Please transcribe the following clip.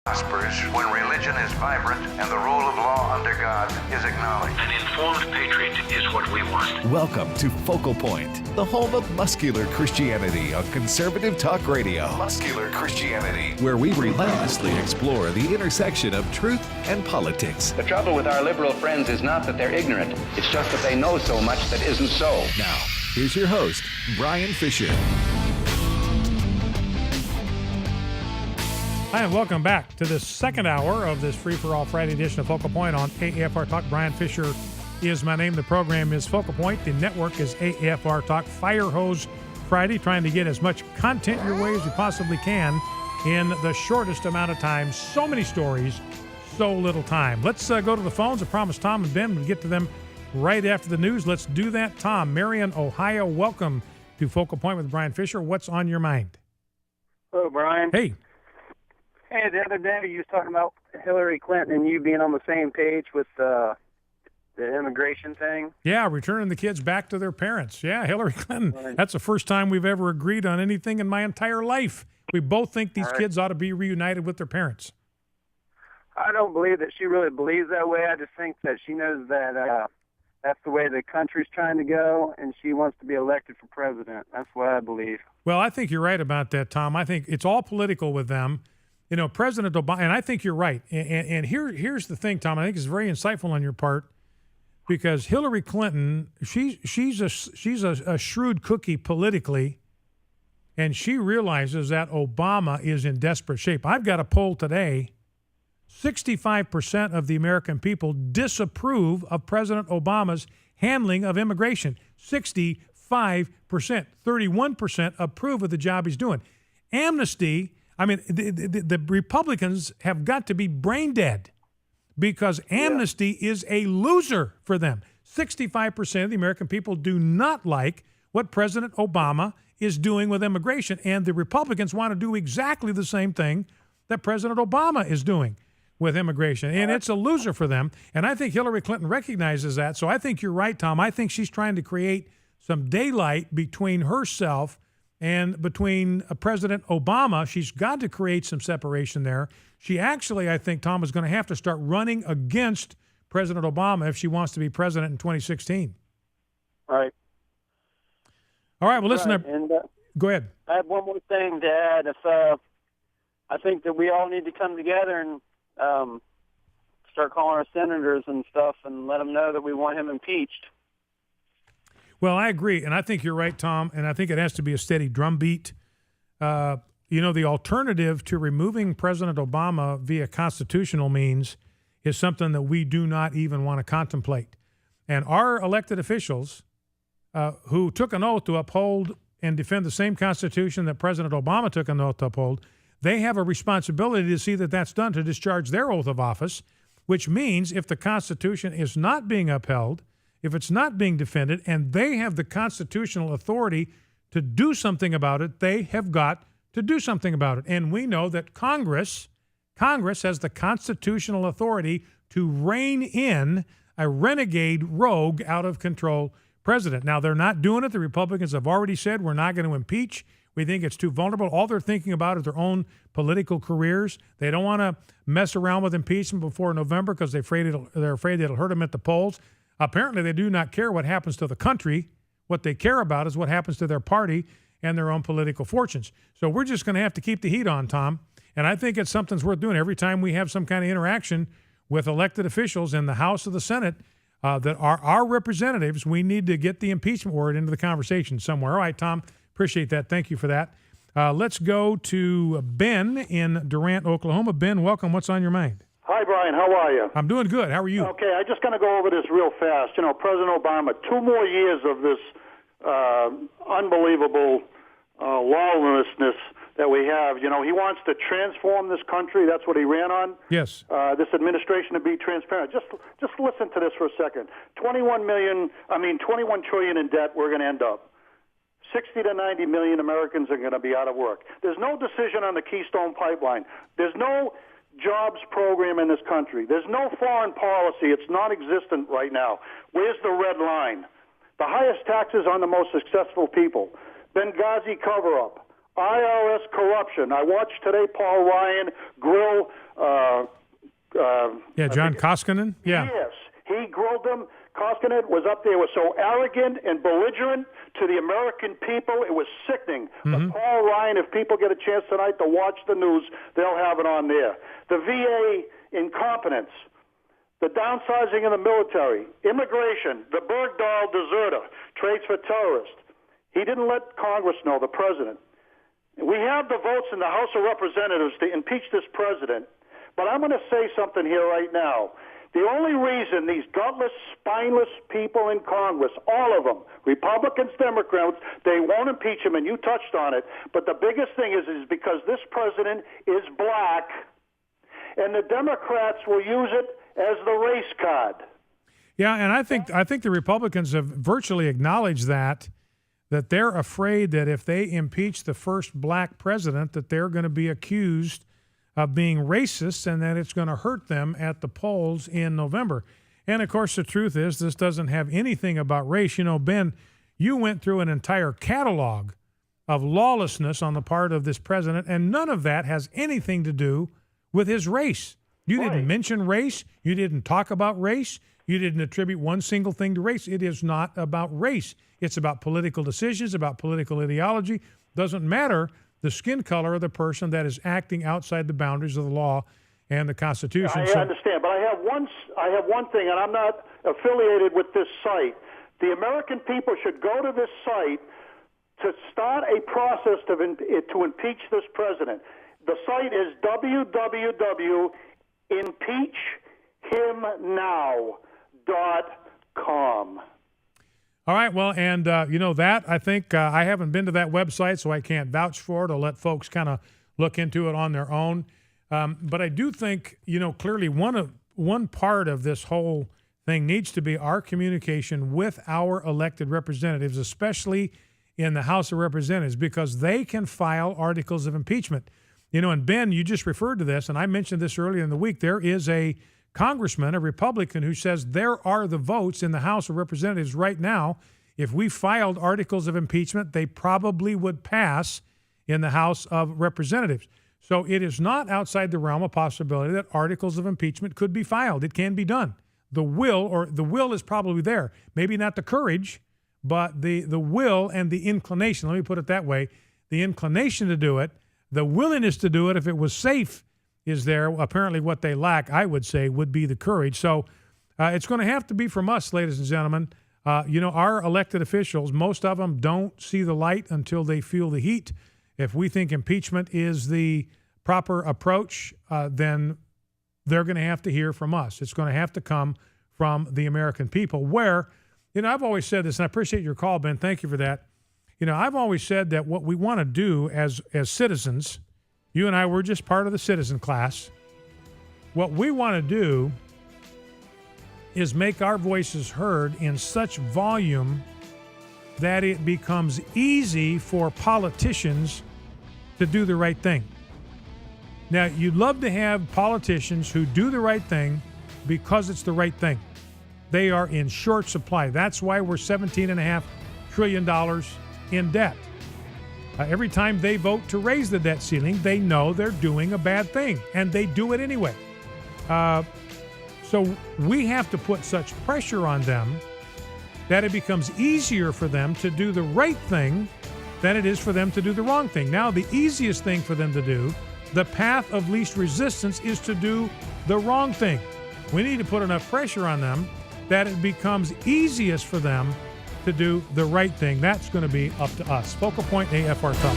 prospers when religion is vibrant and the rule of law under God is acknowledged. An informed patriot is what we want. Welcome to Focal Point, the home of muscular Christianity on Conservative Talk Radio. Muscular Christianity, where we relentlessly explore the intersection of truth and politics. The trouble with our liberal friends is not that they're ignorant. It's just that they know so much that isn't so. Now, here's your host, Brian Fisher. Hi, and welcome back to this second hour of this free-for-all Friday edition of Focal Point on AAFR Talk. Brian Fisher is my name. The program is Focal Point. The network is AAFR Talk. Fire Hose Friday, trying to get as much content your way as we possibly can in the shortest amount of time. So many stories, so little time. Let's go to the phones. I promised Tom and Ben would get to them right after the news. Let's do that. Tom, Marion, Ohio, welcome to Focal Point with Brian Fisher. What's on your mind? Hello, Brian. Hey. Hey, the other day you was talking about Hillary Clinton and you being on the same page with the immigration thing. Yeah, returning the kids back to their parents. Yeah, Hillary Clinton. Right. That's the first time we've ever agreed on anything in my entire life. We both think these kids ought to be reunited with their parents. I don't believe that she really believes that way. I just think that she knows that that's the way the country's trying to go, and she wants to be elected for president. That's what I believe. Well, I think you're right about that, Tom. I think it's all political with them. You know, President Obama, and I think you're right. And here's the thing, Tom. I think it's very insightful on your part, because Hillary Clinton, she's a shrewd cookie politically, and she realizes that Obama is in desperate shape. I've got a poll today. 65% of the American people disapprove of President Obama's handling of immigration. 65%. 31% approve of the job he's doing. Amnesty. I mean, the Republicans have got to be brain dead, because amnesty is a loser for them. 65% of the American people do not like what President Obama is doing with immigration, and the Republicans want to do exactly the same thing that President Obama is doing with immigration, and it's a loser for them. And I think Hillary Clinton recognizes that, so I think you're right, Tom. I think she's trying to create some daylight between herself and between President Obama. She's got to create some separation there. She actually, I think, Tom, is going to have to start running against President Obama if she wants to be president in 2016. Right. All right, well, listen. Right. And, go ahead. I have one more thing to add. I think that we all need to come together and start calling our senators and stuff and let them know that we want him impeached. Well, I agree, and I think you're right, Tom, and I think it has to be a steady drumbeat. You know, the alternative to removing President Obama via constitutional means is something that we do not even want to contemplate. And our elected officials who took an oath to uphold and defend the same Constitution that President Obama took an oath to uphold, they have a responsibility to see that that's done, to discharge their oath of office, which means if the Constitution is not being upheld, if it's not being defended, and they have the constitutional authority to do something about it, they have got to do something about it. And we know that Congress has the constitutional authority to rein in a renegade, rogue, out-of-control president. Now, they're not doing it. The Republicans have already said we're not going to impeach. We think it's too vulnerable. All they're thinking about is their own political careers. They don't want to mess around with impeachment before November because they're afraid it'll hurt them at the polls. Apparently, they do not care what happens to the country. What they care about is what happens to their party and their own political fortunes. So we're just going to have to keep the heat on, Tom. And I think it's something's worth doing. Every time we have some kind of interaction with elected officials in the House or the Senate that are our representatives, we need to get the impeachment word into the conversation somewhere. All right, Tom, appreciate that. Thank you for that. Let's go to Ben in Durant, Oklahoma. Ben, welcome. What's on your mind? Hi, Brian. How are you? I'm doing good. How are you? Okay, I just going to go over this real fast. You know, President Obama, 2 more years of this unbelievable lawlessness that we have. You know, he wants to transform this country. That's what he ran on. Yes. This administration to be transparent. Just listen to this for a second. 21 trillion in debt we're going to end up. 60 to 90 million Americans are going to be out of work. There's no decision on the Keystone Pipeline. There's no jobs program in this country. There's no foreign policy. It's non-existent right now. Where's the red line? The highest taxes on the most successful people. Benghazi cover-up. IRS corruption. I watched today Paul Ryan grill Yeah, John Koskinen. Yeah. Yes, he grilled them. Koskinen was up there, was so arrogant and belligerent to the American people. It was sickening. But Paul Ryan, if people get a chance tonight to watch the news, they'll have it on there. The VA incompetence, the downsizing of the military, immigration, the Bergdahl deserter, trades for terrorists. He didn't let Congress know, the president. We have the votes in the House of Representatives to impeach this president, but I'm going to say something here right now. The only reason these gutless, spineless people in Congress, all of them, Republicans, Democrats, they won't impeach him, and you touched on it, but the biggest thing is because this president is black, and the Democrats will use it as the race card. Yeah, and I think the Republicans have virtually acknowledged that they're afraid that if they impeach the first black president, that they're going to be accused of being racist and that it's going to hurt them at the polls in November. And, of course, the truth is this doesn't have anything about race. You know, Ben, you went through an entire catalog of lawlessness on the part of this president, and none of that has anything to do with his race. You didn't mention race. You didn't talk about race. You didn't attribute one single thing to race. It is not about race. It's about political decisions, about political ideology. Doesn't matter the skin color of the person that is acting outside the boundaries of the law and the Constitution. I understand, but I have one thing, and I'm not affiliated with this site. The American people should go to this site to start a process to impeach this president. The site is www.impeachhimnow.com. All right, well, and that, I think I haven't been to that website, so I can't vouch for it. I'll let folks kind of look into it on their own. But I do think, clearly one part of this whole thing needs to be our communication with our elected representatives, especially in the House of Representatives, because they can file articles of impeachment. And Ben, you just referred to this, and I mentioned this earlier in the week. There is a congressman, a Republican, who says there are the votes in the House of Representatives right now. If we filed articles of impeachment, they probably would pass in the House of Representatives. So it is not outside the realm of possibility that articles of impeachment could be filed. It can be done. The will is probably there. Maybe not the courage, but the will and the inclination. Let me put it that way. The inclination to do it, the willingness to do it if it was safe is there. Apparently what they lack, I would say, would be the courage. So it's going to have to be from us, ladies and gentlemen. Our elected officials, most of them don't see the light until they feel the heat. If we think impeachment is the proper approach, then they're going to have to hear from us. It's going to have to come from the American people where, I've always said this, and I appreciate your call, Ben. Thank you for that. I've always said that what we want to do as citizens, you and I were just part of the citizen class. What we want to do is make our voices heard in such volume that it becomes easy for politicians to do the right thing. Now, you'd love to have politicians who do the right thing because it's the right thing. They are in short supply. That's why we're $17.5 trillion in debt. Every time they vote to raise the debt ceiling, they know they're doing a bad thing, and they do it anyway. So we have to put such pressure on them that it becomes easier for them to do the right thing than it is for them to do the wrong thing. Now, the easiest thing for them to do, the path of least resistance, is to do the wrong thing. We need to put enough pressure on them that it becomes easiest for them to do the right thing. That's going to be up to us. Focal Point AFR Talk.